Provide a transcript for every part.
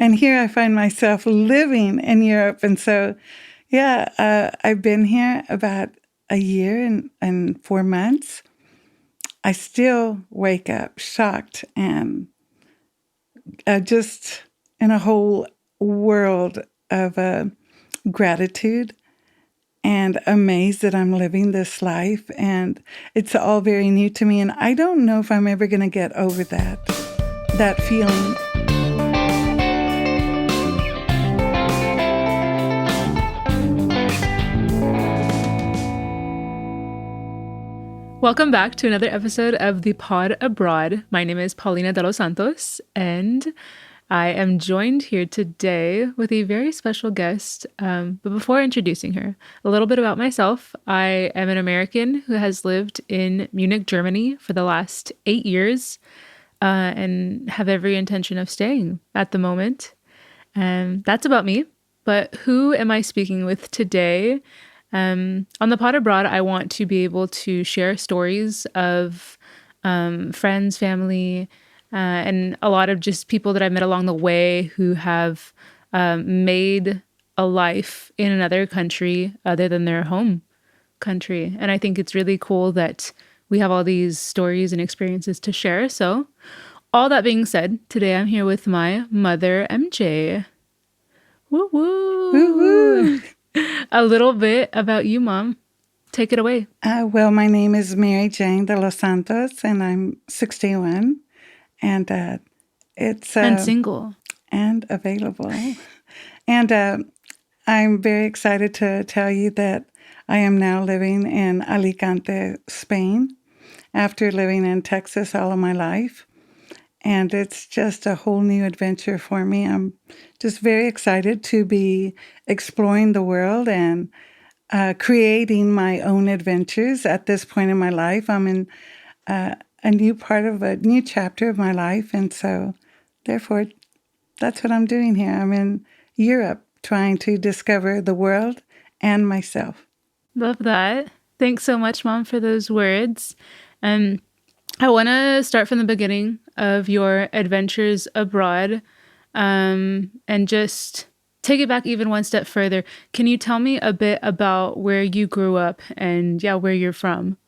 And here I find myself living in Europe. And so, I've been here about a year and 4 months. I still wake up shocked and just in a whole world of gratitude and amazed that I'm living this life. And it's all very new to me. And I don't know if I'm ever going to get over that feeling. Welcome back to another episode of The Pod Abroad. My name is Paulina de los Santos, and I am joined here today with a very special guest. But before introducing her, a little bit about myself. I am an American who has lived in Munich, Germany for the last 8 years and have every intention of staying at the moment. And that's about me. But who am I speaking with today? On the Pod Abroad, I want to be able to share stories of friends, family, and a lot of just people that I've met along the way who have made a life in another country other than their home country. And I think it's really cool that we have all these stories and experiences to share. So all that being said, today I'm here with my mother, MJ. Woo woo! Woo woo! A little bit about you, Mom. Take it away. Well, my name is Mary Jane de los Santos, and I'm 61, and it's and single and available. And I'm very excited to tell you that I am now living in Alicante, Spain, after living in Texas all of my life. And it's just a whole new adventure for me. I'm just very excited to be exploring the world and creating my own adventures at this point in my life. I'm in a new part of a new chapter of my life. And so, therefore, that's what I'm doing here. I'm in Europe trying to discover the world and myself. Love that. Thanks so much, Mom, for those words. I want to start from the beginning of your adventures abroad and just take it back even one step further. Can you tell me a bit about where you grew up and, where you're from?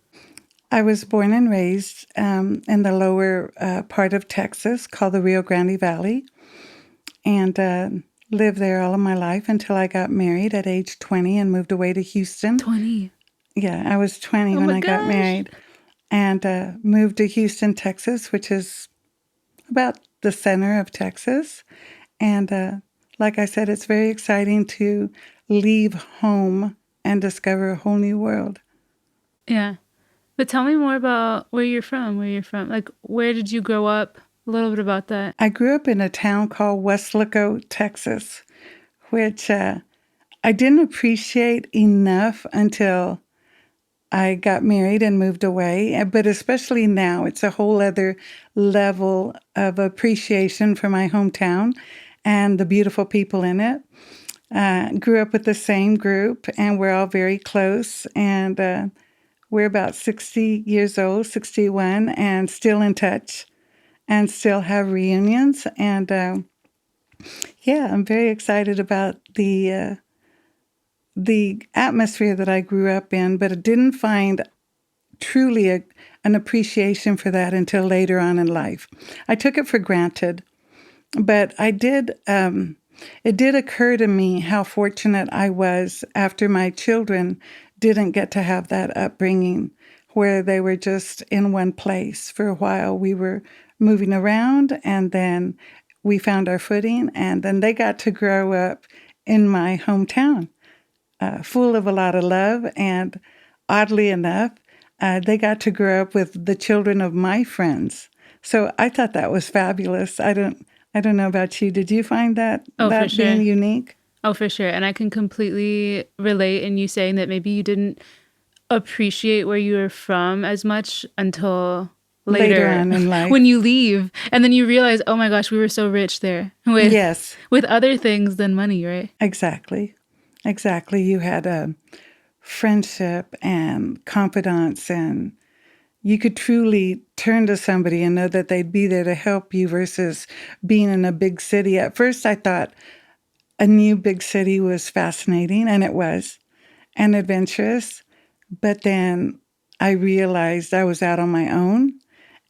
I was born and raised in the lower part of Texas called the Rio Grande Valley, and lived there all of my life until I got married at age 20 and moved away to Houston. 20? Yeah, I was 20 when I got married. And moved to Houston, Texas, which is about the center of Texas. And like I said, it's very exciting to leave home and discover a whole new world. Yeah. But tell me more about where you're from. Like, where did you grow up? A little bit about that. I grew up in a town called Weslaco, Texas, which I didn't appreciate enough until I got married and moved away, but especially now, it's a whole other level of appreciation for my hometown and the beautiful people in it. Grew up with the same group, and we're all very close, and we're about 60 years old, 61, and still in touch, and still have reunions. And I'm very excited about the atmosphere that I grew up in, but I didn't find truly an appreciation for that until later on in life. I took it for granted, but it did occur to me how fortunate I was after my children didn't get to have that upbringing where they were just in one place for a while. We were moving around, and then we found our footing, and then they got to grow up in my hometown. Full of a lot of love, and oddly enough, they got to grow up with the children of my friends. So I thought that was fabulous. I don't know about you. Did you find that for sure. Being unique? Oh, for sure. And I can completely relate in you saying that maybe you didn't appreciate where you were from as much until later on in life, when you leave, and then you realize, oh my gosh, we were so rich there with other things than money, right? Exactly. You had a friendship and confidence and you could truly turn to somebody and know that they'd be there to help you versus being in a big city. At first, I thought a new big city was fascinating, and it was, and adventurous. But then I realized I was out on my own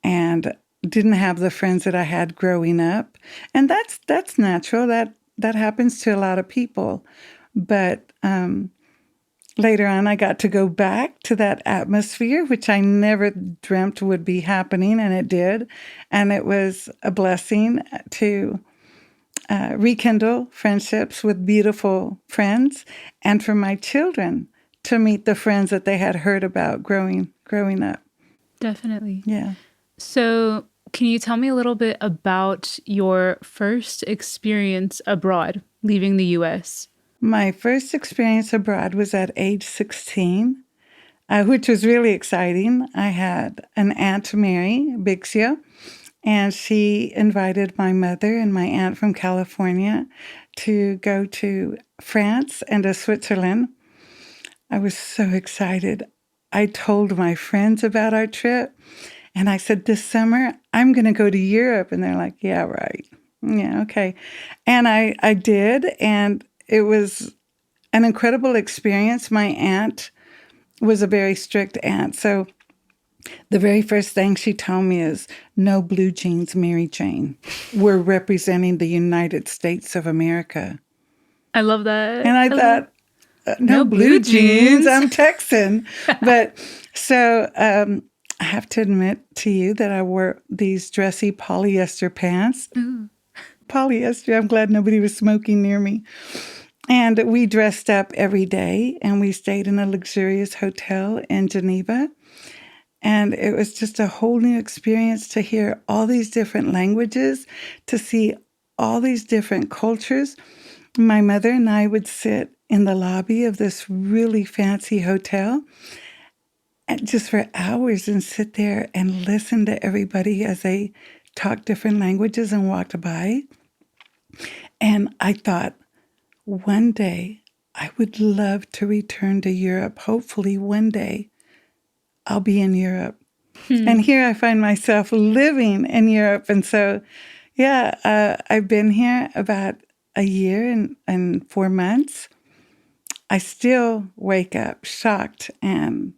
and didn't have the friends that I had growing up. And that's natural. That happens to a lot of people. But later on, I got to go back to that atmosphere, which I never dreamt would be happening, and it did. And it was a blessing to rekindle friendships with beautiful friends, and for my children to meet the friends that they had heard about growing up. Definitely. Yeah. So, can you tell me a little bit about your first experience abroad, leaving the U.S.? My first experience abroad was at age 16, which was really exciting. I had an Aunt Mary Bixio, and she invited my mother and my aunt from California to go to France and to Switzerland. I was so excited. I told my friends about our trip, and I said, this summer, I'm going to go to Europe. And they're like, yeah, right. Yeah, okay. And I did, and it was an incredible experience. My aunt was a very strict aunt, so the very first thing she told me is, no blue jeans, Mary Jane. We're representing the United States of America. I love that. And I thought, no blue jeans, I'm Texan. But so I have to admit to you that I wore these dressy polyester pants. Ooh. Polyester, I'm glad nobody was smoking near me. And we dressed up every day, and we stayed in a luxurious hotel in Geneva. And it was just a whole new experience to hear all these different languages, to see all these different cultures. My mother and I would sit in the lobby of this really fancy hotel and just for hours and sit there and listen to everybody as they talked different languages and walked by. And I thought, one day I would love to return to Europe. Hopefully one day I'll be in Europe. And here I find myself living in Europe. And so, yeah, I've been here about a year and 4 months. I still wake up shocked and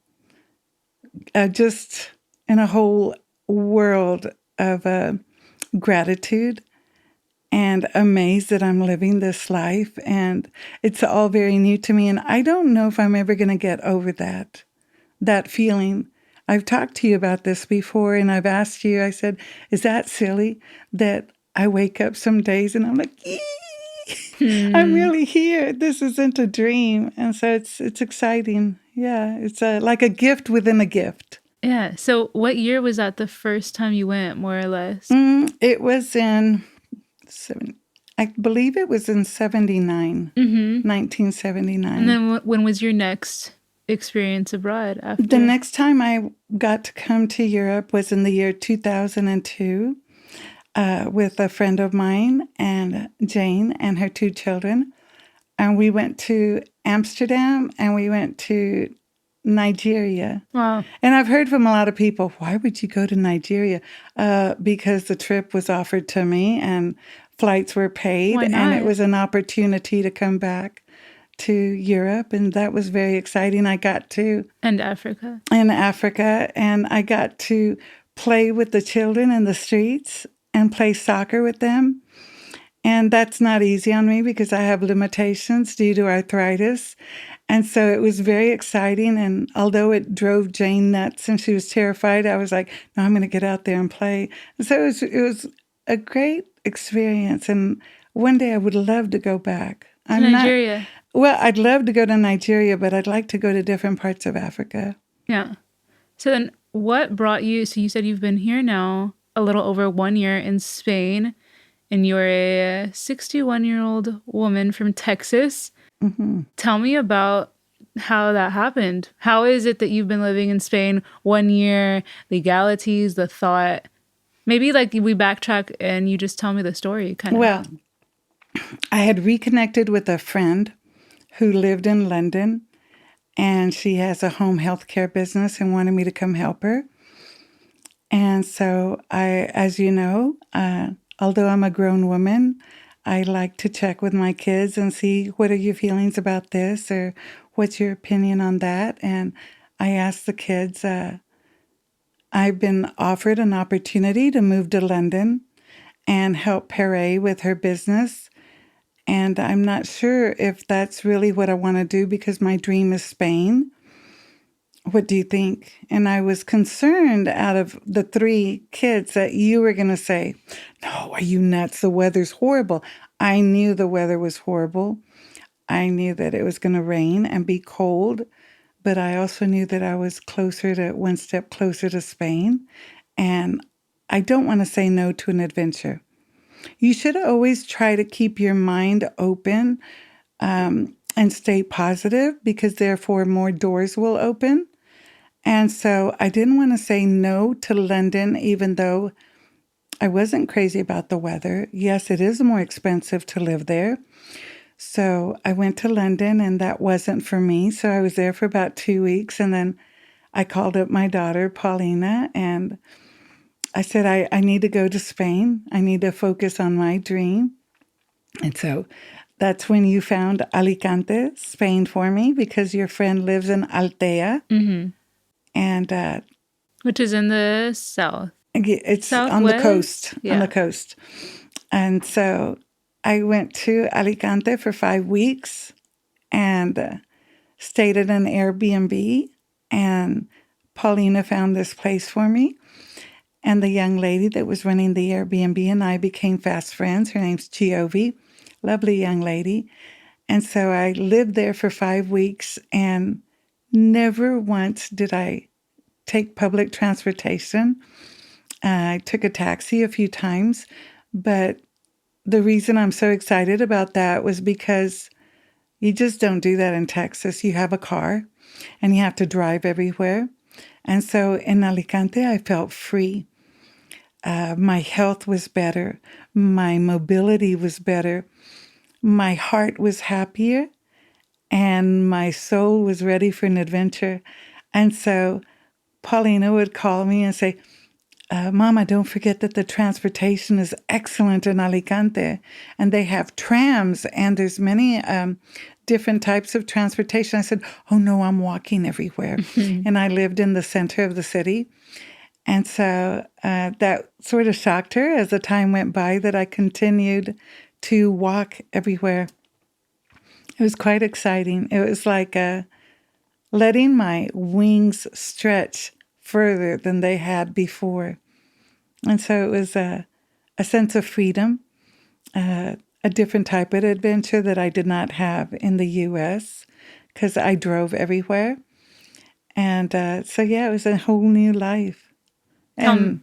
just in a whole world of gratitude and amazed that I'm living this life. And it's all very new to me. And I don't know if I'm ever going to get over that feeling. I've talked to you about this before, and I've asked you, I said, is that silly that I wake up some days and I'm like, I'm really here. This isn't a dream. And so it's exciting. Yeah, it's like a gift within a gift. Yeah. So, what year was that the first time you went, more or less? It was in, I believe it was in 79, 1979. And then when was your next experience abroad after? The next time I got to come to Europe was in the year 2002 with a friend of mine and Jane and her 2 children. And we went to Amsterdam and we went to Nigeria. Wow. And I've heard from a lot of people, why would you go to Nigeria? Because the trip was offered to me and flights were paid. Why not? And it was an opportunity to come back to Europe. And that was very exciting. I got to... And Africa. In Africa. And I got to play with the children in the streets and play soccer with them. And that's not easy on me because I have limitations due to arthritis. And so it was very exciting. And although it drove Jane nuts and she was terrified, I was like, no, I'm going to get out there and play. And so it was a great experience. And one day I would love to go back. To Nigeria. Well, I'd love to go to Nigeria, but I'd like to go to different parts of Africa. Yeah. So then what brought you, so you said you've been here now a little over 1 year in Spain, and you're a 61-year-old woman from Texas. Mm-hmm. Tell me about how that happened. How is it that you've been living in Spain 1 year, legalities, the thought? Maybe like we backtrack and you just tell me the story kind of. Well, I had reconnected with a friend who lived in London, and she has a home health care business and wanted me to come help her. And so as you know, although I'm a grown woman, I like to check with my kids and see what are your feelings about this or what's your opinion on that. And I ask the kids, I've been offered an opportunity to move to London and help Pere with her business. And I'm not sure if that's really what I want to do because my dream is Spain. What do you think? And I was concerned out of the three kids that you were going to say, no, are you nuts? The weather's horrible. I knew the weather was horrible. I knew that it was going to rain and be cold, but I also knew that I was one step closer to Spain. And I don't want to say no to an adventure. You should always try to keep your mind open and stay positive because therefore more doors will open. And so I didn't want to say no to London, even though I wasn't crazy about the weather. Yes, it is more expensive to live there. So I went to London and that wasn't for me. So I was there for about 2 weeks. And then I called up my daughter, Paulina, and I said, I need to go to Spain. I need to focus on my dream. And so that's when you found Alicante, Spain for me, because your friend lives in Altea. Mm-hmm. And which is in the south. It's Southwest? on the coast, Yeah. on the coast. And so I went to Alicante for 5 weeks and stayed at an Airbnb. And Paulina found this place for me. And the young lady that was running the Airbnb and I became fast friends. Her name's Giovi, lovely young lady. And so I lived there for 5 weeks and never once did I take public transportation. I took a taxi a few times, but the reason I'm so excited about that was because you just don't do that in Texas. You have a car and you have to drive everywhere. And so in Alicante, I felt free. My health was better. My mobility was better. My heart was happier and my soul was ready for an adventure. And so Paulina would call me and say, Mama, don't forget that the transportation is excellent in Alicante and they have trams and there's many different types of transportation. I said, oh no, I'm walking everywhere. And I lived in the center of the city. And so that sort of shocked her as the time went by that I continued to walk everywhere. It was quite exciting. It was like letting my wings stretch further than they had before. And so it was a sense of freedom, a different type of adventure that I did not have in the U.S. because I drove everywhere. And so, yeah, it was a whole new life. And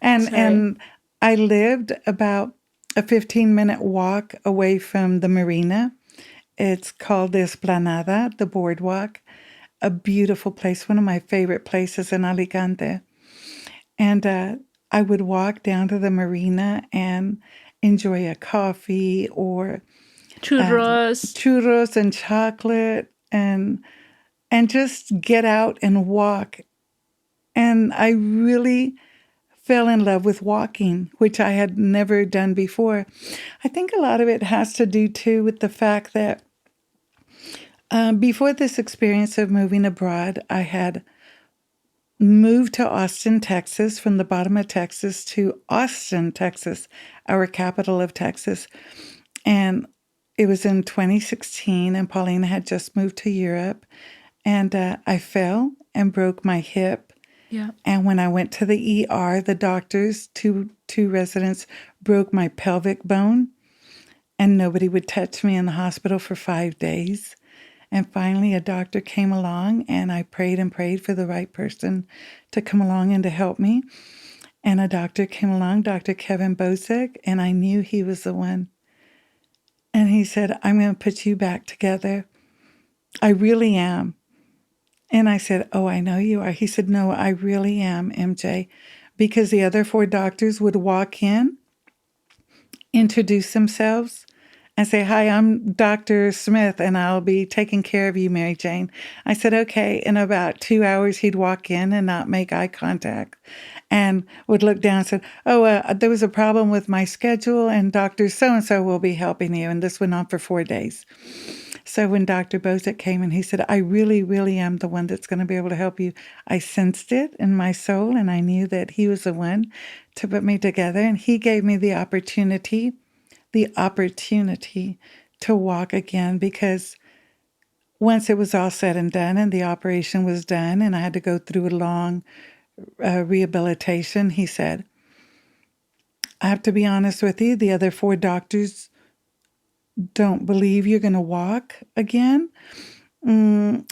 and I lived about a 15-minute walk away from the marina. It's called the Esplanada, the boardwalk, a beautiful place, one of my favorite places in Alicante. And I would walk down to the marina and enjoy a coffee or churros and chocolate and just get out and walk. And I really fell in love with walking, which I had never done before. I think a lot of it has to do, too, with the fact that before this experience of moving abroad, I had moved to Austin, Texas, from the bottom of Texas to Austin, Texas, our capital of Texas. And it was in 2016, and Paulina had just moved to Europe. And I fell and broke my hip. Yeah. And when I went to the ER, the doctors, two residents, broke my pelvic bone. And nobody would touch me in the hospital for 5 days. And finally, a doctor came along, and I prayed and prayed for the right person to come along and to help me. And a doctor came along, Dr. Kevin Bosick, and I knew he was the one. And he said, I'm going to put you back together. I really am. And I said, oh, I know you are. He said, no, I really am, MJ. Because the other 4 doctors would walk in, introduce themselves, and say, "Hi, I'm Dr. Smith, and I'll be taking care of you, Mary Jane." I said, "Okay." In about 2 hours, he'd walk in and not make eye contact and would look down and said, "Oh, there was a problem with my schedule, and Dr. So-and-so will be helping you." And this went on for 4 days. So when Dr. Bozek came and he said, "I really, really am the one that's going to be able to help you," I sensed it in my soul, and I knew that he was the one to put me together. And he gave me the opportunity to walk again, because once it was all said and done and the operation was done and I had to go through a long rehabilitation, he said, "I have to be honest with you, the other 4 doctors don't believe you're going to walk again.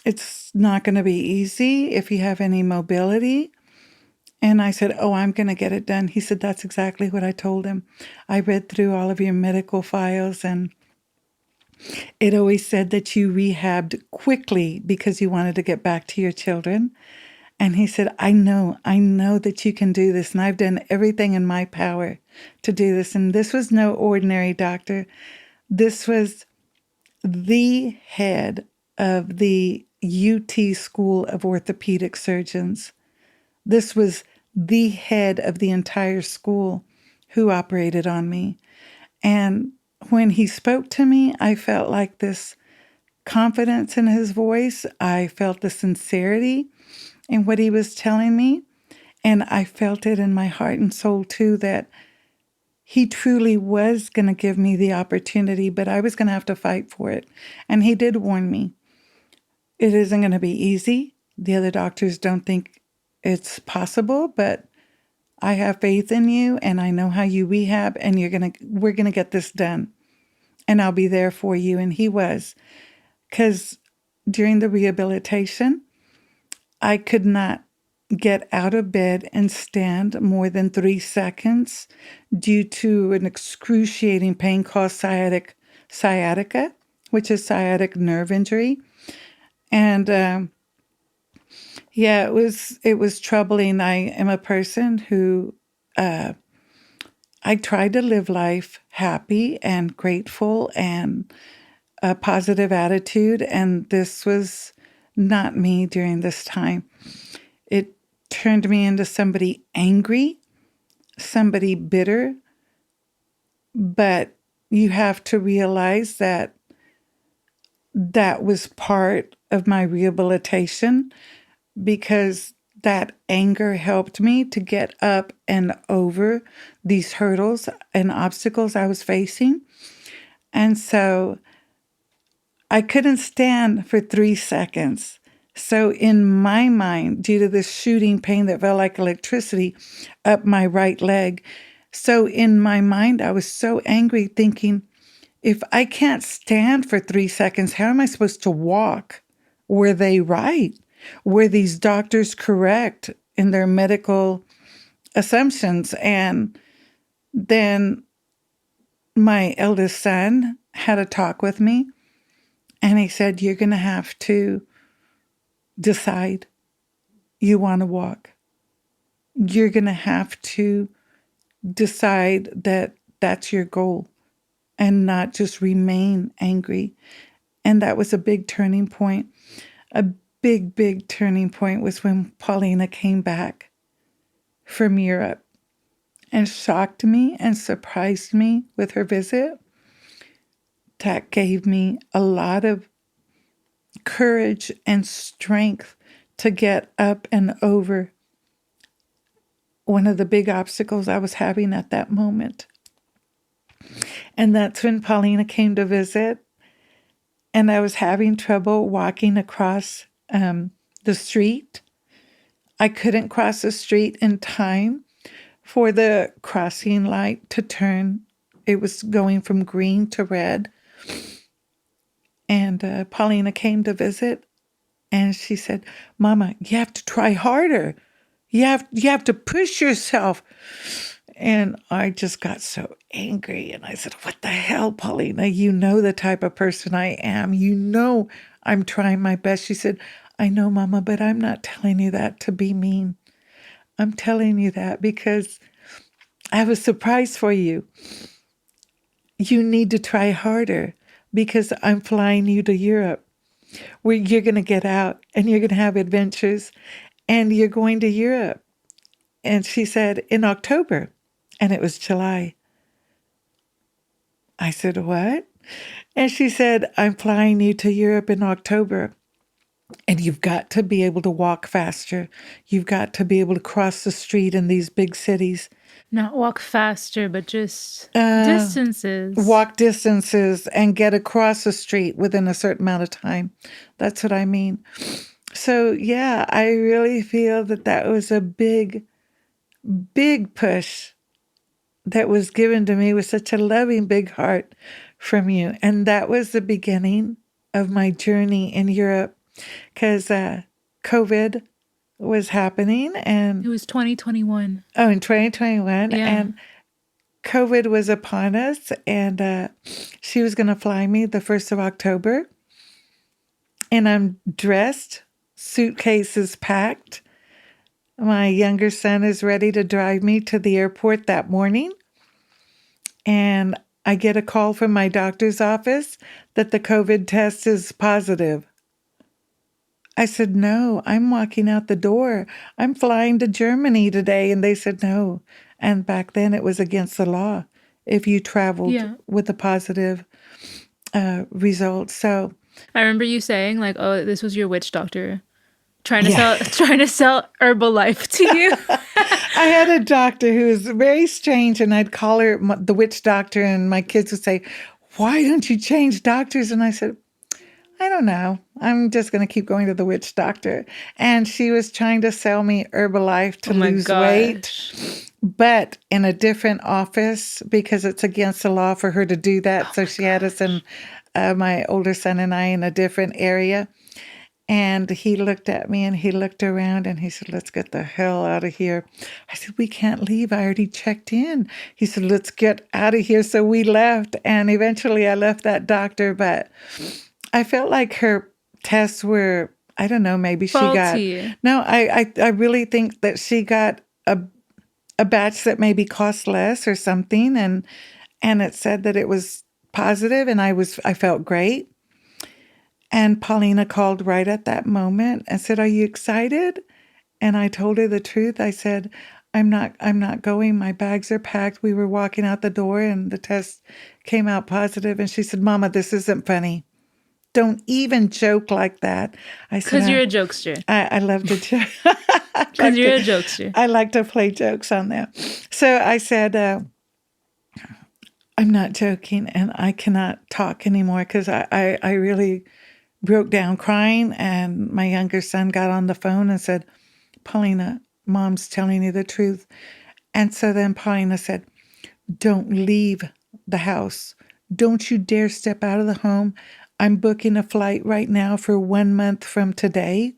It's not going to be easy if you have any mobility." And I said, "Oh, I'm going to get it done." He said, "That's exactly what I told him. I read through all of your medical files, and it always said that you rehabbed quickly because you wanted to get back to your children." And he said, I know that you can do this. And I've done everything in my power to do this. And this was no ordinary doctor. This was the head of the UT School of Orthopedic Surgeons. This was the head of the entire school who operated on me. And when he spoke to me, I felt like this confidence in his voice. I felt the sincerity in what he was telling me. And I felt it in my heart and soul too, that he truly was going to give me the opportunity, but I was going to have to fight for it. And he did warn me, it isn't going to be easy. The other doctors don't think it's possible, but I have faith in you, and I know how you rehab, and we're going to get this done, and I'll be there for you. And he was, because during the rehabilitation, I could not get out of bed and stand more than 3 seconds due to an excruciating pain called sciatica, which is sciatic nerve injury. And yeah, it was troubling. I am a person who I tried to live life happy and grateful and a positive attitude, and this was not me during this time. It turned me into somebody angry, somebody bitter, but you have to realize that that was part of my rehabilitation, because that anger helped me to get up and over these hurdles and obstacles I was facing. And so I couldn't stand for 3 seconds. So in my mind, due to this shooting pain that felt like electricity up my right leg, so in my mind, I was so angry, thinking, if I can't stand for 3 seconds, how am I supposed to walk? Were they right? Were these doctors correct in their medical assumptions? And then my eldest son had a talk with me, and he said, "You're going to have to decide you want to walk. You're going to have to decide that that's your goal and not just remain angry." And that was a big turning point. A big, big turning point was when Paulina came back from Europe and shocked me and surprised me with her visit. That gave me a lot of courage and strength to get up and over one of the big obstacles I was having at that moment. And that's when Paulina came to visit, and I was having trouble walking across the street. I couldn't cross the street in time for the crossing light to turn. It was going from green to red. And Paulina came to visit, and she said, "Mama, you have to try harder. You have to push yourself." And I just got so angry, and I said, "What the hell, Paulina? You know the type of person I am. You know I'm trying my best." She said, "I know, Mama, but I'm not telling you that to be mean. I'm telling you that because I have a surprise for you." you need to try harder because I'm flying you to Europe where you're going to get out and you're going to have adventures and you're going to Europe. And she said, in October. And it was July. I said, what? And she said, I'm flying you to Europe in October. And you've got to be able to walk faster. You've got to be able to cross the street in these big cities. Not walk faster, but just distances. Walk distances and get across the street within a certain amount of time. That's what I mean. So, yeah, I really feel that that was a big, big push that was given to me with such a loving, big heart from you. And that was the beginning of my journey in Europe because COVID was happening. And it was 2021. Oh, in 2021. Yeah. And COVID was upon us. And she was going to fly me the 1st of October. And I'm dressed, suitcases packed. My younger son is ready to drive me to the airport that morning. And I get a call from my doctor's office that the COVID test is positive. I said, no, I'm walking out the door. I'm flying to Germany today. And they said, no. And back then it was against the law if you traveled with a positive result. So I remember you saying like, oh, this was your witch doctor trying to sell Herbalife to you. I had a doctor who was very strange, and I'd call her the witch doctor, and my kids would say, why don't you change doctors? And I said, I don't know. I'm just going to keep going to the witch doctor. And she was trying to sell me Herbalife to lose weight, but in a different office because it's against the law for her to do that. So she had us in, my older son and I, in a different area. And he looked at me and he looked around and he said, let's get the hell out of here. I said, we can't leave. I already checked in. He said, let's get out of here. So we left. And eventually I left that doctor, but I felt like her tests were, I don't know, maybe faulty. She got, no, I really think that she got a batch that maybe cost less or something. And it said that it was positive and I felt great. And Paulina called right at that moment and said, are you excited? And I told her the truth. I said, I'm not going. My bags are packed. We were walking out the door and the test came out positive. And she said, Mama, this isn't funny. Don't even joke like that. I said, because you're a jokester. I love to joke. Because you're a jokester. I like to play jokes on them. So I said, I'm not joking and I cannot talk anymore because I really broke down crying, and my younger son got on the phone and said, Paulina, Mom's telling you the truth. And so then Paulina said, don't leave the house. Don't you dare step out of the home. I'm booking a flight right now for 1 month from today.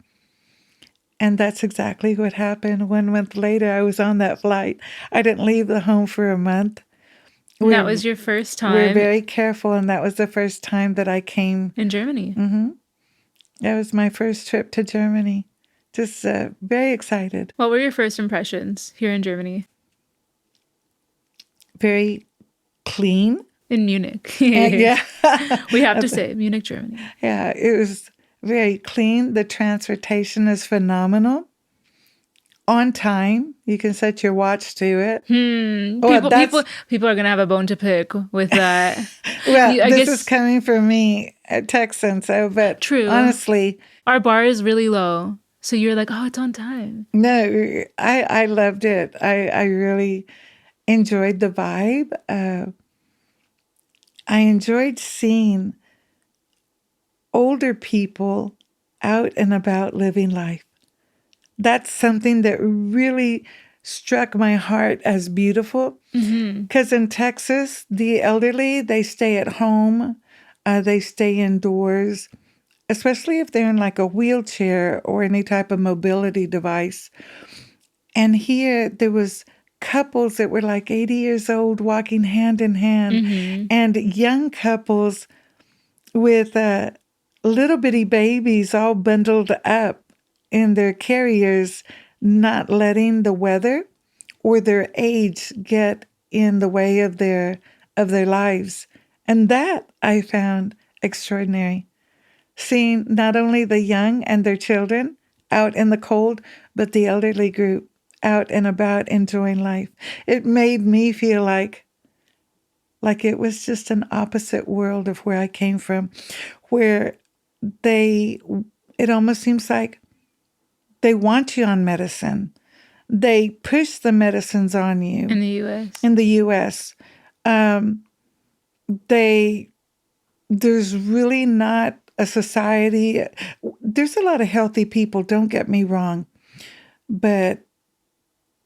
And that's exactly what happened. 1 month later, I was on that flight. I didn't leave the home for a month. That was your first time. We're very careful, and that was the first time that I came. In Germany. Mm-hmm. That was my first trip to Germany. Just very excited. What were your first impressions here in Germany? Very clean. In Munich. Yeah. We have to say, Munich, Germany. Yeah, it was very clean. The transportation is phenomenal. On time. You can set your watch to it. People are going to have a bone to pick with that. Well, this is coming from me, a Texan, but true. Honestly. Our bar is really low. So you're like, oh, it's on time. No, I loved it. I really enjoyed the vibe. I enjoyed seeing older people out and about living life. That's something that really struck my heart as beautiful. Because in Texas, the elderly, they stay at home. They stay indoors, especially if they're in like a wheelchair or any type of mobility device. And here there was couples that were like 80 years old walking hand in hand, and young couples with little bitty babies all bundled up in their carriers, not letting the weather or their age get in the way of their of their lives. And that I found extraordinary. Seeing not only the young and their children out in the cold, but the elderly group out and about enjoying life. It made me feel like it was just an opposite world of where I came from, where it almost seems like they want you on medicine. They push the medicines on you. In the U.S. In the U.S. There's really not a society. There's a lot of healthy people, don't get me wrong. But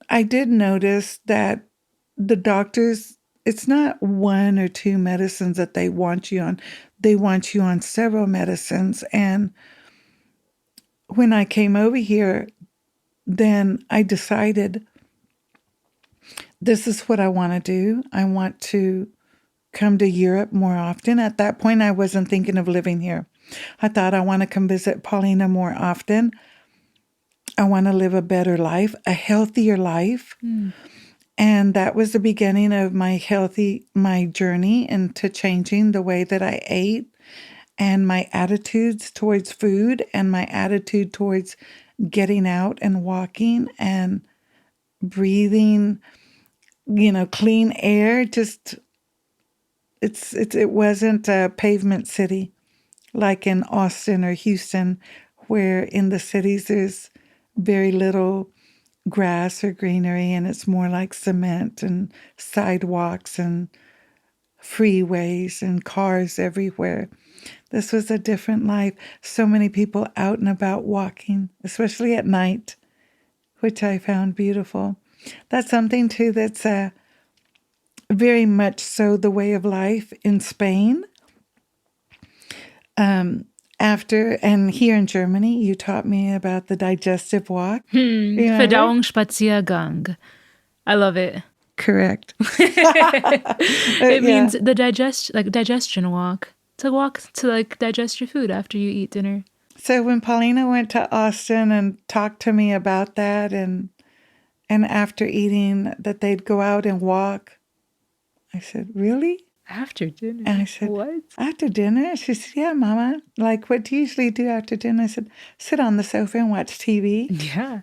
I did notice that the doctors, it's not one or two medicines that they want you on. They want you on several medicines. And when I came over here, then I decided this is what I want to do. I want to come to Europe more often. At that point, I wasn't thinking of living here. I thought I want to come visit Paulina more often. I want to live a better life, a healthier life. And that was the beginning of my journey into changing the way that I ate and my attitudes towards food and my attitude towards getting out and walking and breathing, clean air. Just it wasn't a pavement city like in Austin or Houston, where in the cities there's very little grass or greenery, and it's more like cement and sidewalks and freeways and cars everywhere. This was a different life. So many people out and about walking, especially at night, which I found beautiful. That's something too that's very much so the way of life in Spain. And here in Germany, you taught me about the digestive walk. Remember? Verdauungsspaziergang. I love it. Correct. It means the digestion walk. To walk to digest your food after you eat dinner. So when Paulina went to Austin and talked to me about that, and after eating that they'd go out and walk, I said, "Really?" After dinner? And I said, "What? After dinner?" She said, "Yeah, Mama. Like, what do you usually do after dinner?" I said, "Sit on the sofa and watch TV." Yeah.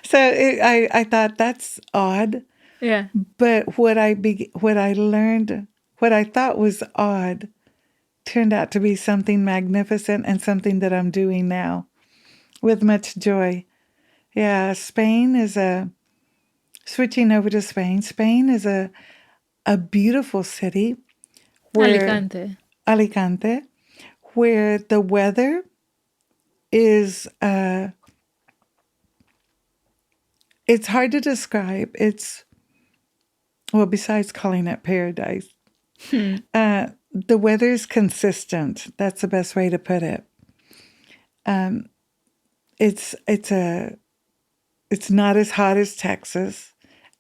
So I thought that's odd. Yeah. But what I learned, what I thought was odd, turned out to be something magnificent and something that I'm doing now with much joy. Yeah, switching over to Spain. Spain is a beautiful city. Alicante, where the weather is, it's hard to describe. Besides calling it paradise, the weather is consistent. That's the best way to put it. It's not as hot as Texas,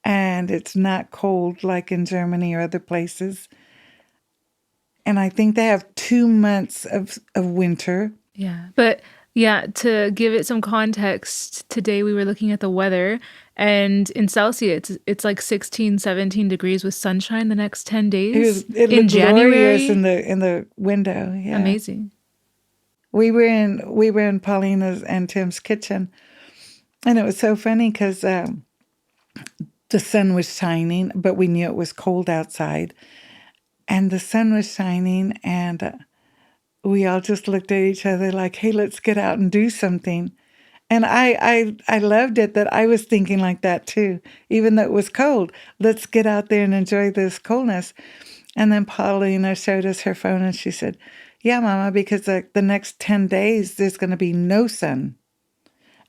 and it's not cold like in Germany or other places. And I think they have 2 months of winter. Yeah. But yeah, to give it some context, today we were looking at the weather, and in Celsius, it's like 16, 17 degrees with sunshine the next 10 days. It in looked January. glorious in the window. Yeah. Amazing. We were in Paulina's and Tim's kitchen, and it was so funny because the sun was shining, but we knew it was cold outside. And the sun was shining, and we all just looked at each other like, "Hey, let's get out and do something." And I loved it that I was thinking like that too, even though it was cold. Let's get out there and enjoy this coolness. And then Paulina showed us her phone, and she said, "Yeah, Mama, because the next 10 days, there's going to be no sun."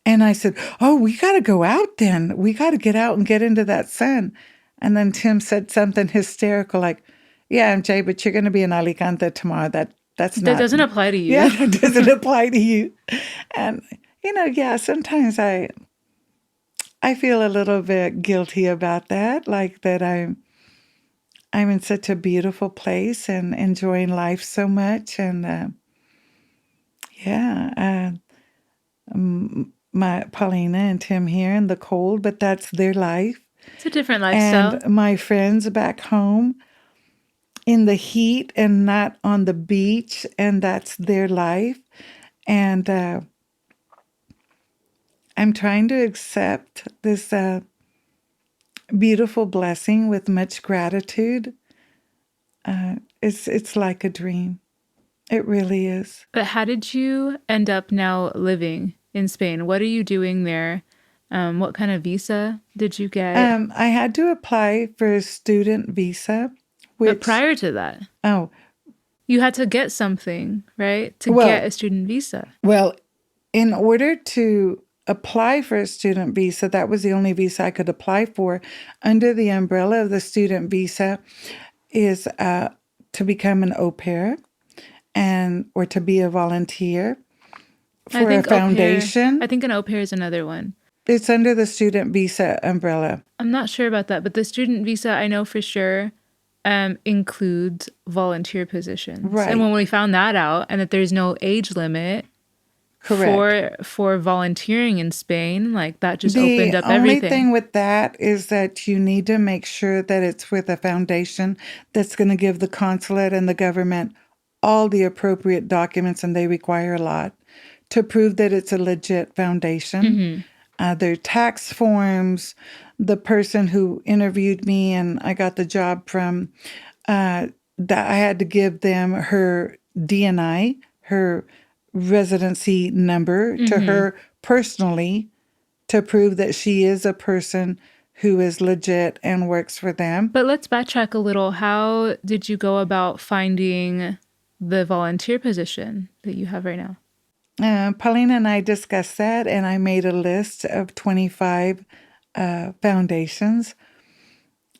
And I said, "Oh, we got to go out then. We got to get out and get into that sun." And then Tim said something hysterical like, "Yeah, MJ, but you're going to be in Alicante tomorrow. That doesn't apply to you." Yeah, that doesn't apply to you. And, yeah, sometimes I feel a little bit guilty about that, like that I'm in such a beautiful place and enjoying life so much. And, my Paulina and Tim here in the cold, but that's their life. It's a different And lifestyle. my friends back home in the heat and not on the beach, and that's their life. And I'm trying to accept this beautiful blessing with much gratitude. It's like a dream. It really is. But how did you end up now living in Spain? What are you doing there? What kind of visa did you get? I had to apply for a student visa, But which, prior to that, oh, you had to get something, right? To get well, a student visa. well, in order to apply for a student visa, that was the only visa I could apply for under the umbrella of the student visa is to become an au pair and or to be a volunteer I for a think au pair, I foundation. think an au pair is another one. It's under the student visa umbrella. I'm not sure about that, but the student visa I know for sure includes volunteer positions. And Right. when we found that out and that there's no age limit Correct. for volunteering in Spain, like that just The opened up only everything. thing with that is that you need to make sure that it's with a foundation that's going to give the consulate and the government all the appropriate documents, and they require a lot to prove that it's a legit foundation. Their tax forms, the person who interviewed me and I got the job from, that I had to give them her DNI, her residency number to her personally to prove that she is a person who is legit and works for them. But let's backtrack a little. How did you go about finding the volunteer position that you have right now? Paulina and I discussed that, and I made a list of 25 foundations.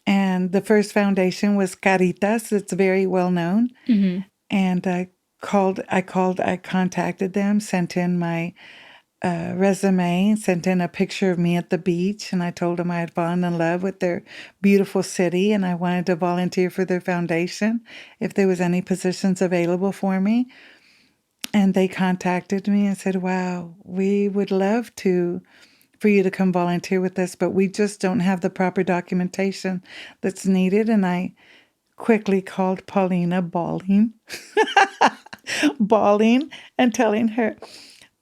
And the first foundation was Caritas. It's very well known. And I contacted them, sent in my resume, sent in a picture of me at the beach, and I told them I had fallen in love with their beautiful city and I wanted to volunteer for their foundation if there was any positions available for me. And they contacted me and said, "Wow, we would love for you to come volunteer with us, but we just don't have the proper documentation that's needed." And I quickly called Paulina, bawling and telling her,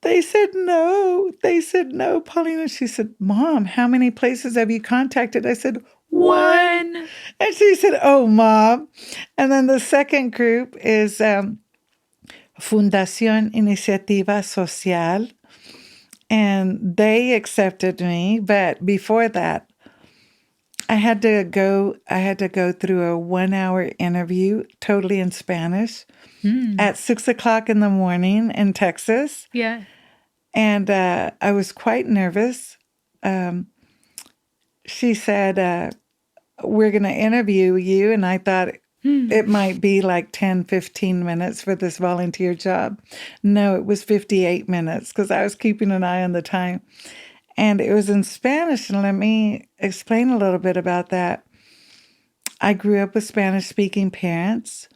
they said no. They said no, Paulina. She said, "Mom, how many places have you contacted?" I said, "One." And she said, "Oh, Mom." And then the second group is Fundación Iniciativa Social. And they accepted me. But before that, I had to go through a 1 hour interview, totally in Spanish, at 6 o'clock in the morning in Texas. Yeah. And I was quite nervous. She said, "We're going to interview you." And I thought it might be like 10, 15 minutes for this volunteer job. No, it was 58 minutes because I was keeping an eye on the time. And it was in Spanish. And let me explain a little bit about that. I grew up with Spanish-speaking parents.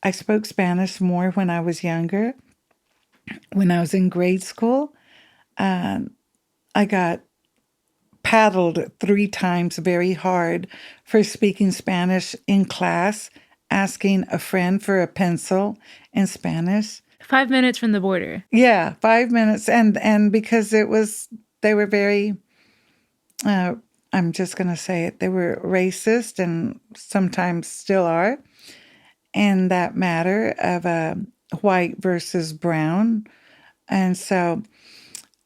I spoke Spanish more when I was younger. When I was in grade school, I got paddled 3 times very hard for speaking Spanish in class, asking a friend for a pencil in Spanish. 5 minutes from the border. Yeah, 5 minutes. And because they were very, I'm just going to say it, they were racist and sometimes still are in that matter of white versus brown. And so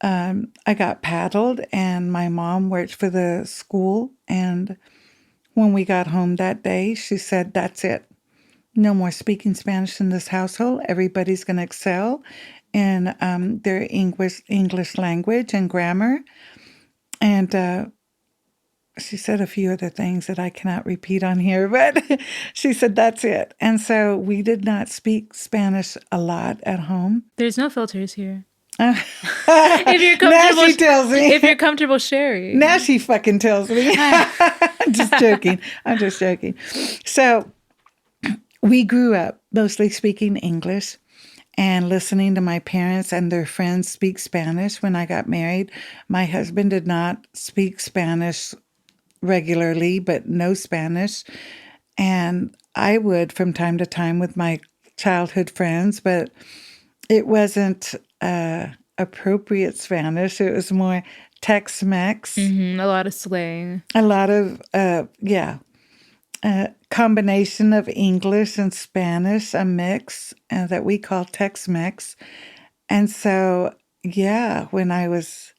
I got paddled, and my mom worked for the school. And when we got home that day, she said, "That's it. No more speaking Spanish in this household. Everybody's going to excel in their English language and grammar." And she said a few other things that I cannot repeat on here, but she said, "That's it." And so we did not speak Spanish a lot at home. There's no filters here. If you're comfortable, now she tells me. If you're comfortable sharing. Now she fucking tells me. I'm just joking. I'm just joking. So we grew up mostly speaking English and listening to my parents and their friends speak Spanish. When I got married, my husband did not speak Spanish regularly, but no Spanish. And I would from time to time with my childhood friends, but it wasn't appropriate Spanish. It was more Tex-Mex, A lot of slang. a lot of, combination of English and Spanish, a mix that we call Tex-Mex. And so, yeah, when I was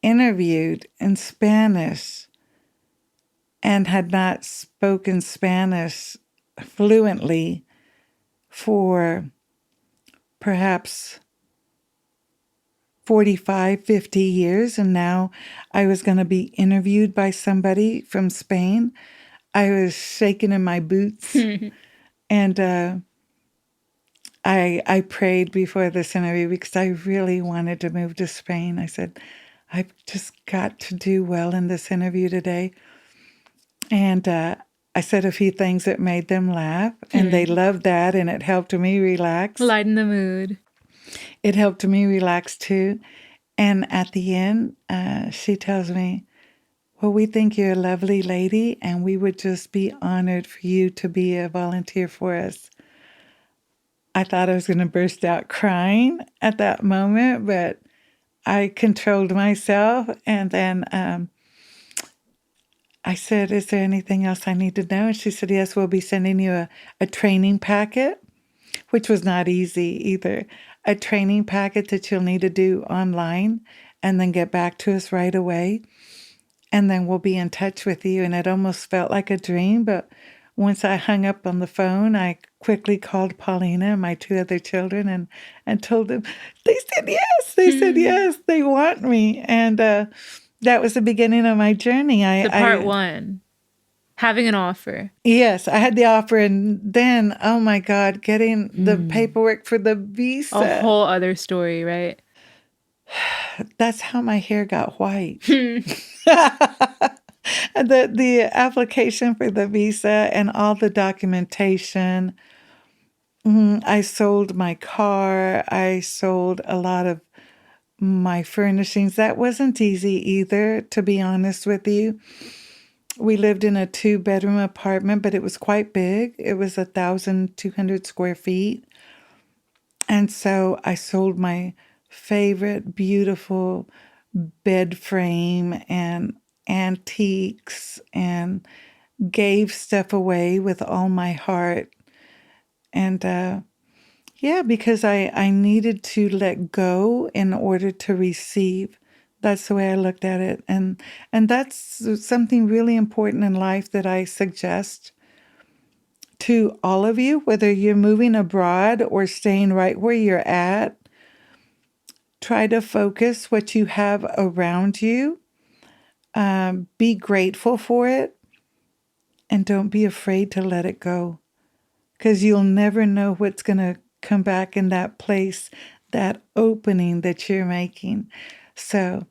interviewed in Spanish and had not spoken Spanish fluently for perhaps 45, 50 years, and now I was going to be interviewed by somebody from Spain, I was shaking in my boots. And I prayed before this interview because I really wanted to move to Spain. I said, I've just got to do well in this interview today. And I said a few things that made them laugh, and they loved that, and it helped me relax. Lighten the mood. It helped me relax too. And at the end, she tells me, well, we think you're a lovely lady, and we would just be honored for you to be a volunteer for us. I thought I was going to burst out crying at that moment, but I controlled myself. And then I said, is there anything else I need to know? And she said, yes, we'll be sending you a training packet, which was not easy either. A training packet that you'll need to do online and then get back to us right away. And then we'll be in touch with you. And it almost felt like a dream. But once I hung up on the phone, I quickly called Paulina and my two other children and told them, they said yes. They said yes. They want me. And that was the beginning of my journey. Part one, having an offer. Yes, I had the offer. And then, oh my God, getting the paperwork for the visa. A whole other story, right? That's how my hair got white. The application for the visa and all the documentation. I sold my car. I sold a lot of my furnishings. That wasn't easy either, to be honest with you. We lived in a 2-bedroom apartment, but it was quite big. It was 1,200 square feet. And so I sold my favorite beautiful bed frame and antiques and gave stuff away with all my heart. And because I needed to let go in order to receive. That's the way I looked at it. And that's something really important in life that I suggest to all of you, whether you're moving abroad or staying right where you're at. Try to focus what you have around you. Be grateful for it. And don't be afraid to let it go. Because you'll never know what's going to come back in that place, that opening that you're making. So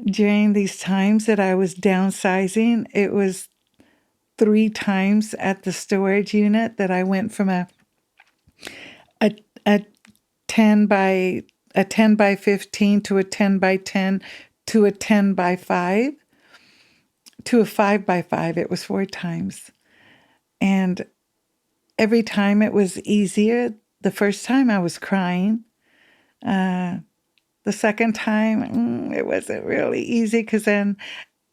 during these times that I was downsizing, it was 3 times at the storage unit that I went from a 10 by 15 to a 10 by 10 to a 10 by 5 to a 5 by 5. It was 4 times. And every time it was easier. The first time I was crying. The second time, it wasn't really easy because then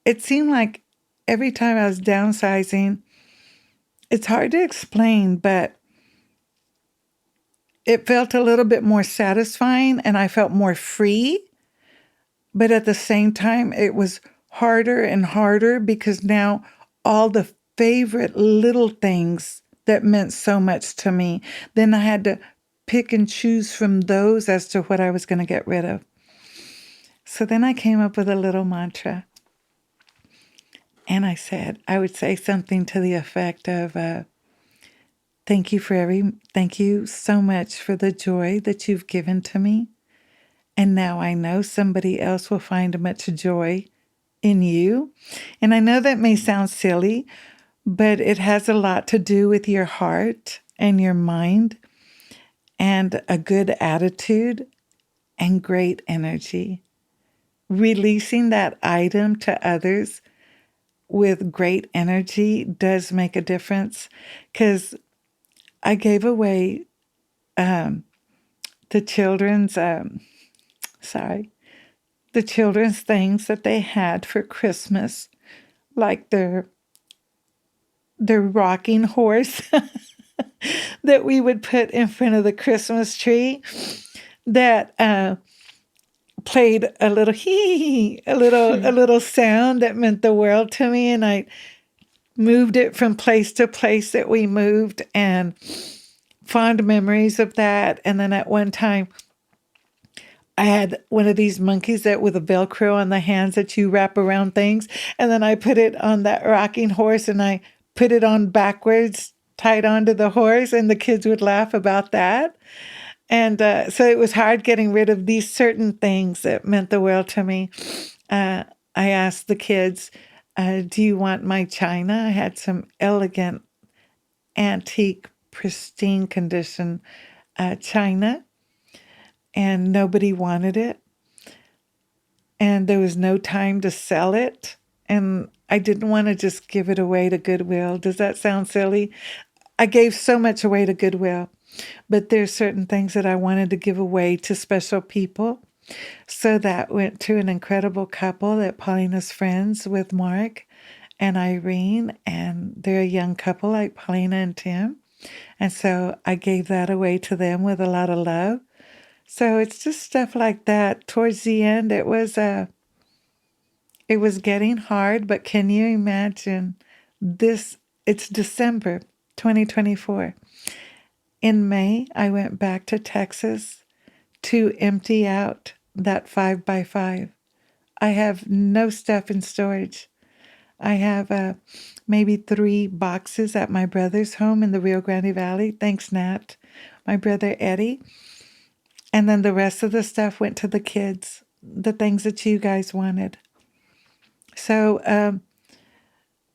it seemed like every time I was downsizing, it's hard to explain, but it felt a little bit more satisfying and I felt more free. But at the same time, it was harder and harder because now all the favorite little things that meant so much to me, then I had to pick and choose from those as to what I was going to get rid of. So then I came up with a little mantra. And I said, I would say something to the effect of, thank you so much for the joy that you've given to me. And now I know somebody else will find much joy in you. And I know that may sound silly, but it has a lot to do with your heart and your mind and a good attitude and great energy. Releasing that item to others with great energy does make a difference, because I gave away the children's the children's things that they had for Christmas, like their rocking horse that we would put in front of the Christmas tree, that played a little hee, a little sound that meant the world to me, and I moved it from place to place that we moved, and fond memories of that. And then at one time, I had one of these monkeys that with a Velcro on the hands that you wrap around things. And then I put it on that rocking horse, and I put it on backwards, tied onto the horse, and the kids would laugh about that. And so it was hard getting rid of these certain things that meant the world to me. I asked the kids, do you want my china? I had some elegant, antique, pristine condition china, and nobody wanted it. And there was no time to sell it. And I didn't want to just give it away to Goodwill. Does that sound silly? I gave so much away to Goodwill, but there's certain things that I wanted to give away to special people. So that went to an incredible couple that Paulina's friends with, Mark and Irene, and they're a young couple like Paulina and Tim. And so I gave that away to them with a lot of love. So it's just stuff like that. Towards the end, it was getting hard, but can you imagine this? It's December 2024. In May, I went back to Texas to empty out that 5x5. I have no stuff in storage. I have maybe 3 boxes at my brother's home in the Rio Grande Valley. Thanks, Nat. My brother Eddie. And then the rest of the stuff went to the kids, the things that you guys wanted. So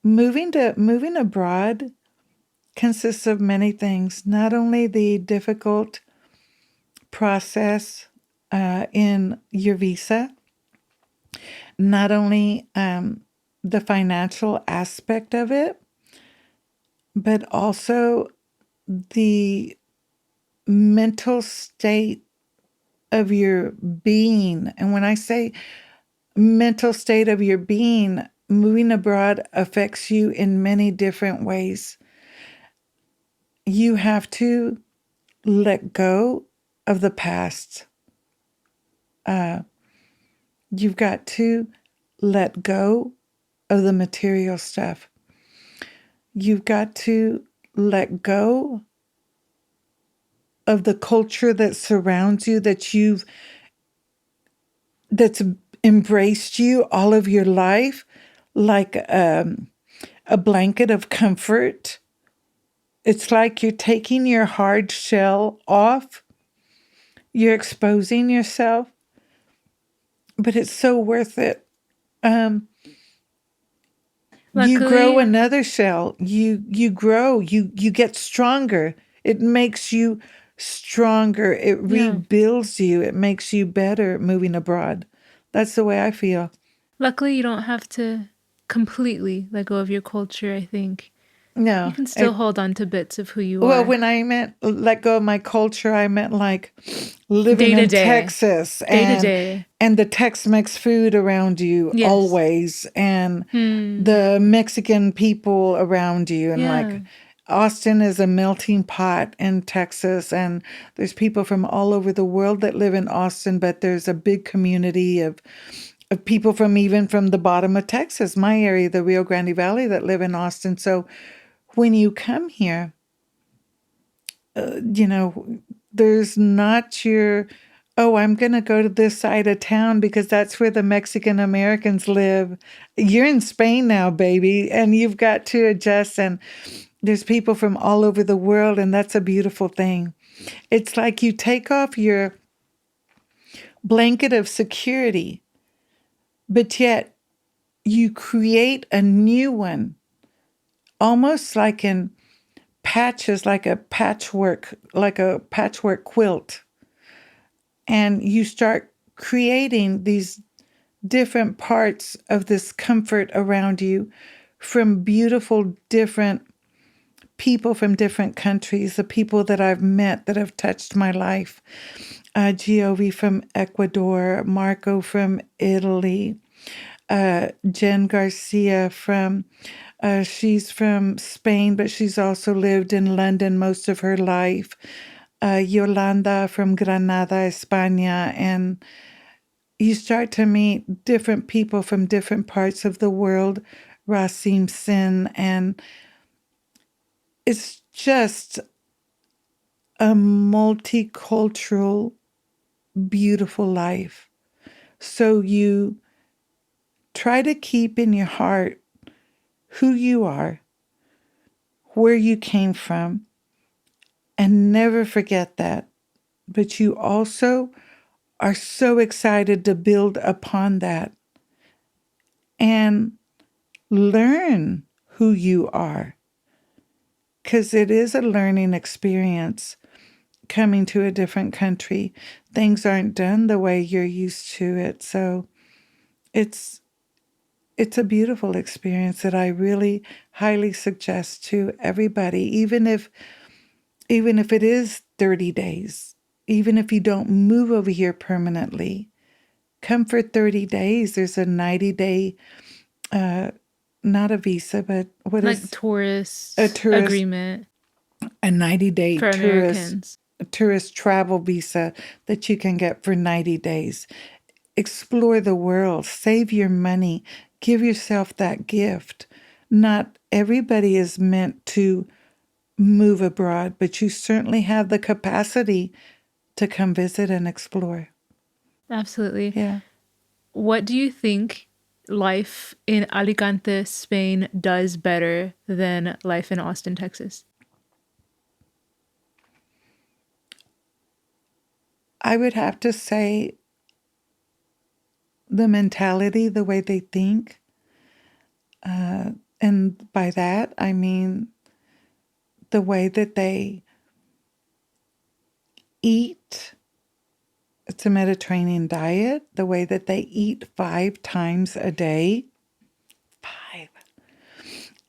moving abroad consists of many things, not only the difficult process in your visa, not only the financial aspect of it, but also the mental state of your being. And when I say mental state of your being, moving abroad affects you in many different ways. You have to let go of the past. You've got to let go of the material stuff. You've got to let go of the culture that surrounds you, that's embraced you all of your life like a blanket of comfort. It's like you're taking your hard shell off. You're exposing yourself, but it's so worth it. You grow another shell. You grow. You get stronger. It makes you stronger. It rebuilds you. It makes you better moving abroad. That's the way I feel. Luckily, you don't have to completely let go of your culture, I think. No. You can still hold on to bits of who you are. Well, when I meant let go of my culture, I meant like living in Texas and the Tex-Mex food around you always, and the Mexican people around you. And like Austin is a melting pot in Texas, and there's people from all over the world that live in Austin, but there's a big community of people from even from the bottom of Texas, my area, the Rio Grande Valley, that live in Austin. So when you come here, there's not your, oh, I'm going to go to this side of town because that's where the Mexican Americans live. You're in Spain now, baby, and you've got to adjust. And there's people from all over the world, and that's a beautiful thing. It's like you take off your blanket of security, but yet you create a new one, almost like in patches, like a patchwork quilt. And you start creating these different parts of this comfort around you from beautiful, different people from different countries, the people that I've met that have touched my life. Giovi from Ecuador, Marco from Italy, Jen Garcia she's from Spain, but she's also lived in London most of her life. Yolanda from Granada, España, and you start to meet different people from different parts of the world, Rasim Sin, and it's just a multicultural, beautiful life. So you try to keep in your heart who you are, where you came from, and never forget that. But you also are so excited to build upon that and learn who you are. Because it is a learning experience coming to a different country. Things aren't done the way you're used to it. So it's a beautiful experience that I really highly suggest to everybody, even if it is 30 days, even if you don't move over here permanently. Come for 30 days. There's a 90-day, not a visa, but what Like is tourist a tourist, agreement a 90-day for Americans. tourist travel visa that you can get for 90 days. Explore the world, save your money, give yourself that gift. Not everybody is meant to move abroad, but you certainly have the capacity to come visit and explore. Absolutely. Yeah. What do you think life in Alicante, Spain does better than life in Austin, Texas? I would have to say the mentality, the way they think. And by that, I mean the way that they eat. It's a Mediterranean diet, the way that they eat 5 times a day. 5.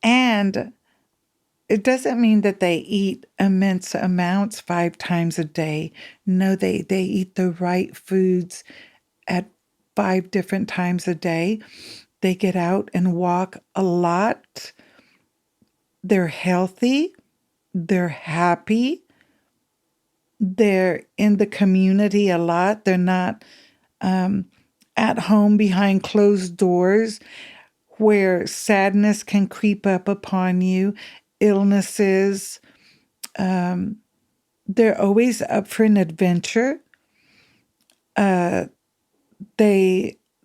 And it doesn't mean that they eat immense amounts 5 times a day. No, they eat the right foods at 5 different times a day. They get out and walk a lot. They're healthy. They're happy. They're in the community a lot. They're not at home behind closed doors where sadness can creep up upon you, illnesses. They're always up for an adventure. They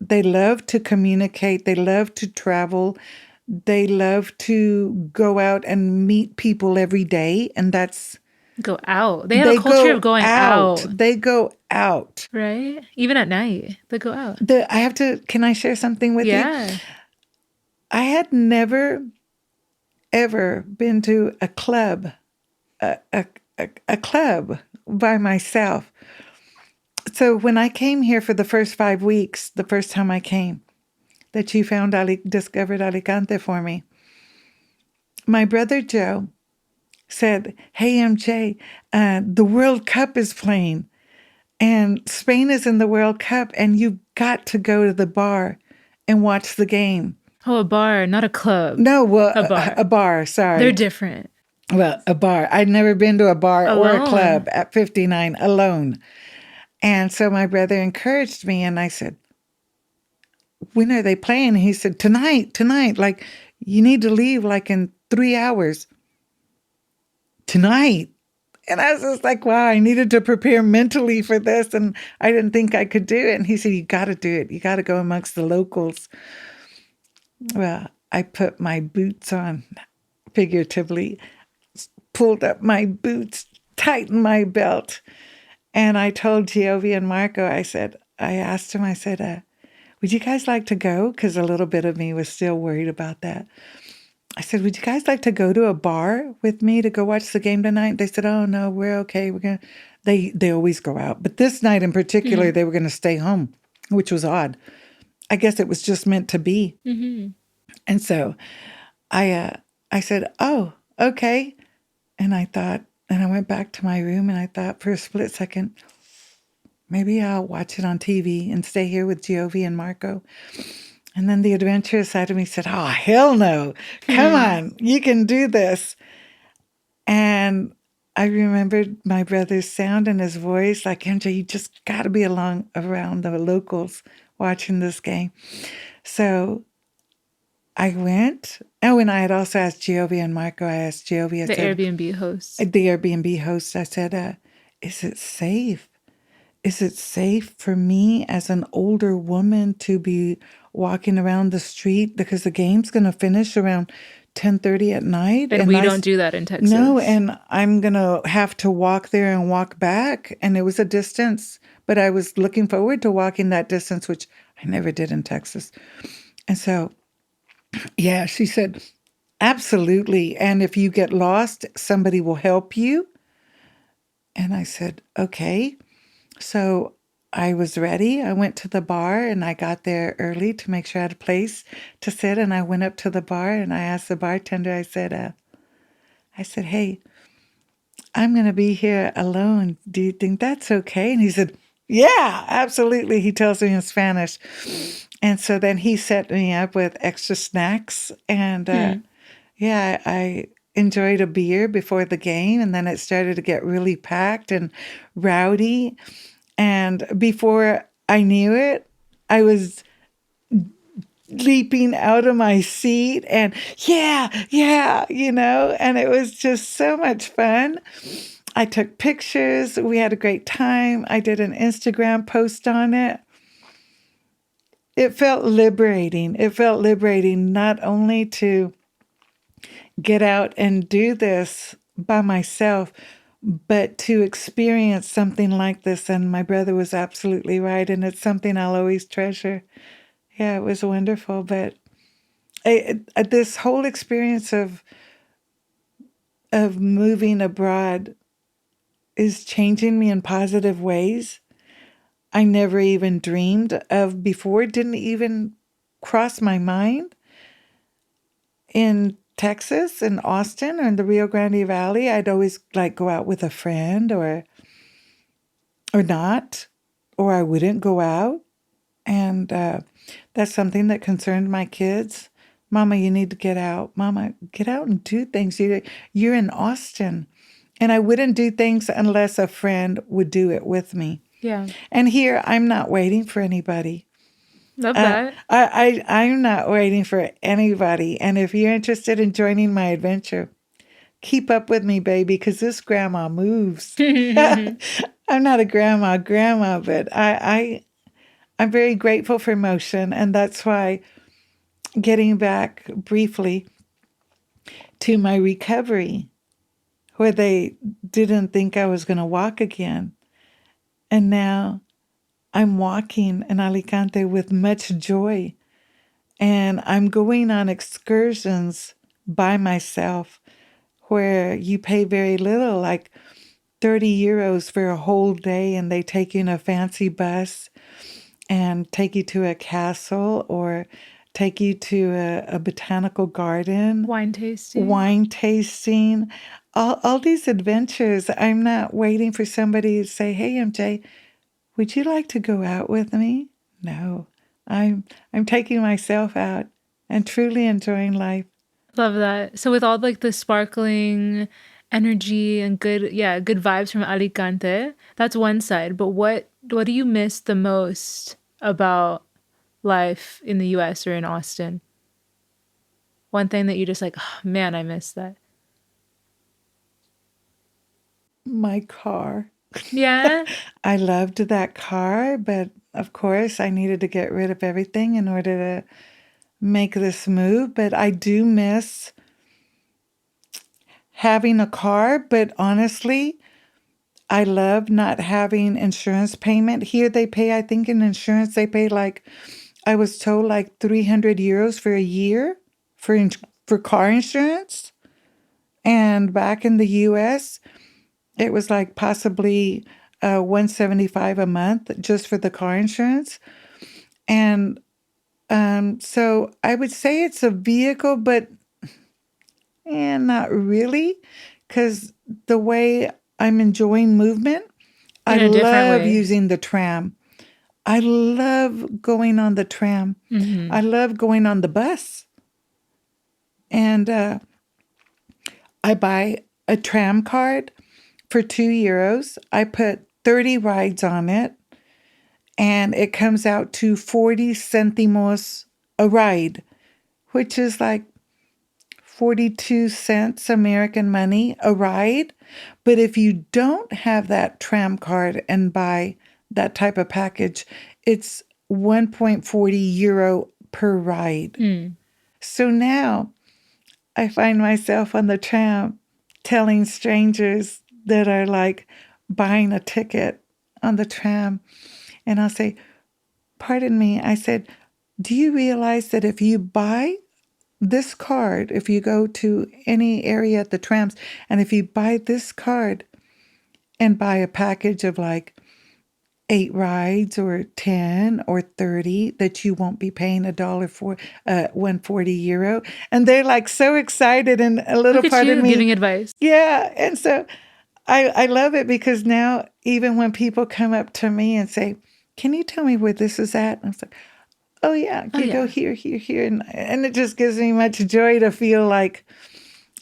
love to communicate. They love to travel. They love to go out and meet people every day, and that's Go out. They have a culture of going out. They go out. Right? Even at night, they go out. Can I share something with you? Yeah. I had never, ever been to a club, a club by myself. So when I came here for the first 5 weeks, the first time I came, that you discovered Alicante for me, my brother Joe said, "Hey, MJ, the World Cup is playing, and Spain is in the World Cup, and you've got to go to the bar and watch the game." Oh, a bar, not a club. No, well, A bar. A bar, sorry. They're different. Well, a bar. I'd never been to a bar or a Alone. club at 59 alone. And so my brother encouraged me, and I said, "When are they playing?" He said, tonight, like, you need to leave like in 3 hours. Tonight. And I was just like, wow, I needed to prepare mentally for this, and I didn't think I could do it. And he said, "You got to do it. You got to go amongst the locals." Well, I put my boots on, figuratively, pulled up my boots, tightened my belt, and I told Giovi and Marco, I asked him, would you guys like to go? Because a little bit of me was still worried about that. I said, "Would you guys like to go to a bar with me to go watch the game tonight?" They said, "Oh, no, we're okay. We're going to..." They always go out. But this night in particular, they were going to stay home, which was odd. I guess it was just meant to be. Mm-hmm. And so I I said, "Oh, okay." And I went back to my room and I thought for a split second, maybe I'll watch it on TV and stay here with Giove and Marco. And then the adventurous side of me said, "Oh, hell no. Come on, you can do this." And I remembered my brother's sound and his voice, like, MJ, you just got to be along around the locals watching this game. So I went. Oh, and I had also asked Giove and Marco. I asked Giove, I The said, Airbnb hosts. the Airbnb host, I said, is it safe? Is it safe for me as an older woman to be walking around the street because the game's going to finish around 10:30 at night? And we don't do that in No, Texas. and I'm going to have to walk there and walk back. And it was a distance, but I was looking forward to walking that distance, which I never did in Texas. And so, yeah, she said, absolutely. And if you get lost, somebody will help you. And I said, okay. So I was ready. I went to the bar and I got there early to make sure I had a place to sit. And I went up to the bar and I asked the bartender, I said, hey, I'm going to be here alone. Do you think that's okay? And he said, yeah, absolutely. He tells me in Spanish. And so then he set me up with extra snacks. And yeah, I enjoyed a beer before the game. And then it started to get really packed and rowdy. And before I knew it, I was leaping out of my seat and yeah, and it was just so much fun. I took pictures. We had a great time. I did an Instagram post on it. It felt liberating. It felt liberating not only to get out and do this by myself, but to experience something like this. And my brother was absolutely right. And it's something I'll always treasure. Yeah, it was wonderful. But this whole experience of moving abroad is changing me in positive ways I never even dreamed of before. It didn't even cross my mind. In Texas, in Austin, or in the Rio Grande Valley, I'd always like go out with a friend or not, or I wouldn't go out. And that's something that concerned my kids. Mama, you need to get out. Mama, get out and do things. You're in Austin. And I wouldn't do things unless a friend would do it with me. Yeah. And here, I'm not waiting for anybody. Love that. I'm not waiting for anybody. And if you're interested in joining my adventure, keep up with me, baby, because this grandma moves. I'm not a grandma, but I'm very grateful for motion. And that's why, getting back briefly to my recovery, where they didn't think I was going to walk again. And now I'm walking in Alicante with much joy. And I'm going on excursions by myself where you pay very little, like 30 euros for a whole day, and they take you in a fancy bus and take you to a castle or take you to a botanical garden. Wine tasting. Wine tasting. All these adventures. I'm not waiting for somebody to say, hey, MJ, would you like to go out with me? No. I'm taking myself out and truly enjoying life. Love that. So with all like the sparkling energy and good vibes from Alicante, that's one side. But what do you miss the most about life in the US or in Austin? One thing that you're just like, oh, man, I miss that. My car. Yeah. I loved that car, but of course I needed to get rid of everything in order to make this move. But I do miss having a car, but honestly, I love not having insurance payment. Here they pay, I think in insurance, they pay like, I was told like 300 euros for a year for car insurance. And back in the US, it was like possibly 175 a month just for the car insurance. And so I would say it's a vehicle, but And not really, because the way I'm enjoying movement, I In a different love way. using the tram. I love going on the tram. I love going on the bus. And I buy a tram card for €2. I put 30 rides on it, and it comes out to 40 centimos a ride, which is like 42 cents American money a ride. But if you don't have that tram card and buy that type of package, it's €1.40 per ride. So now I find myself on the tram telling strangers that are like buying a ticket on the tram, and I'll say, pardon me, I said, do you realize that if you buy this card, if you go to any area at the trams, and if you buy this card and buy a package of like 8 rides or 10 or 30, that you won't be paying $1 for €140? And they're like so excited, and a little Look at part you of me, giving advice. yeah. And so I love it, because now even when people come up to me and say, can you tell me where this is at? And I say, oh yeah, you go here, here, here. And it just gives me much joy to feel like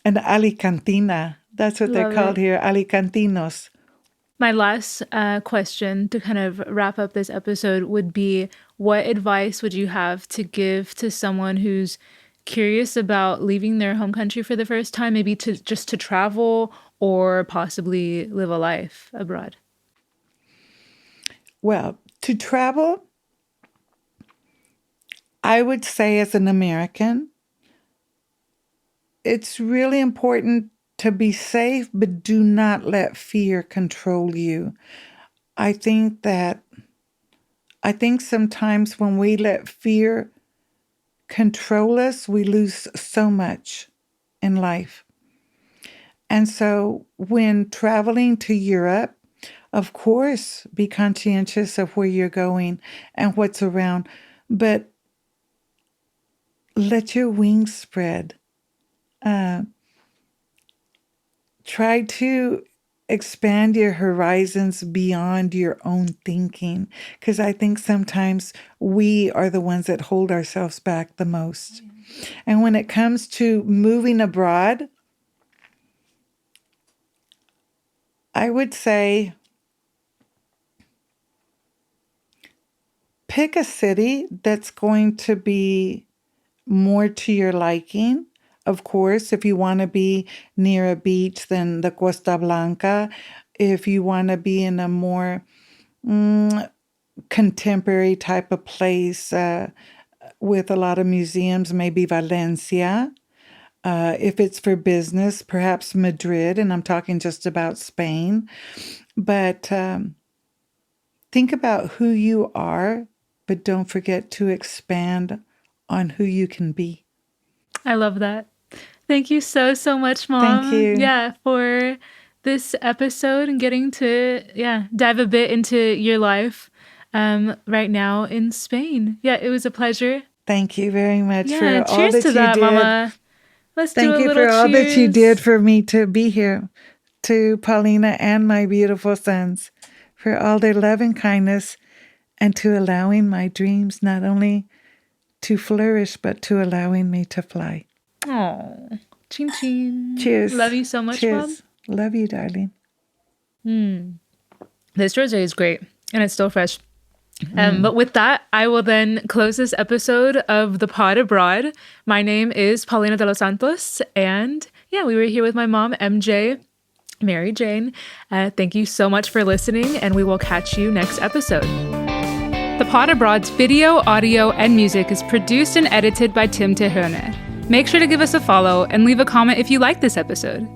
an Alicantina. That's what they're Love called it. here, Alicantinos. My last question to kind of wrap up this episode would be, what advice would you have to give to someone who's curious about leaving their home country for the first time, maybe to travel or possibly live a life abroad? Well, to travel, I would say as an American, it's really important to be safe, but do not let fear control you. I think sometimes when we let fear control us, we lose so much in life. And so when traveling to Europe, of course, be conscientious of where you're going and what's around, but let your wings spread. Try to expand your horizons beyond your own thinking, because I think sometimes we are the ones that hold ourselves back the most. And when it comes to moving abroad, I would say pick a city that's going to be more to your liking. Of course, if you want to be near a beach, then the Costa Blanca. If you want to be in a more contemporary type of place with a lot of museums, maybe Valencia. If it's for business, perhaps Madrid, and I'm talking just about Spain. But think about who you are, but don't forget to expand on who you can be. I love that. Thank you so, so much, Mom. Thank you. Yeah, for this episode and getting to, dive a bit into your life right now in Spain. Yeah, it was a pleasure. Thank you very much for Yeah, all cheers that to you that, did. Mama. Let's do a Thank you little for all that you cheers. did for me to be here, to Paulina and my beautiful sons, for all their love and kindness, and to allowing my dreams not only to flourish, but to allowing me to fly. Oh, chin chin. Cheers. Love you so much, Cheers. Mom. Love you, darling. This rosé is great, and it's still fresh. But with that, I will then close this episode of The Pod Abroad. My name is Paulina de los Santos, and we were here with my mom, MJ, Mary Jane. Thank you so much for listening, and we will catch you next episode. The Pod Abroad's video, audio, and music is produced and edited by Tim Teherne. Make sure to give us a follow and leave a comment if you like this episode.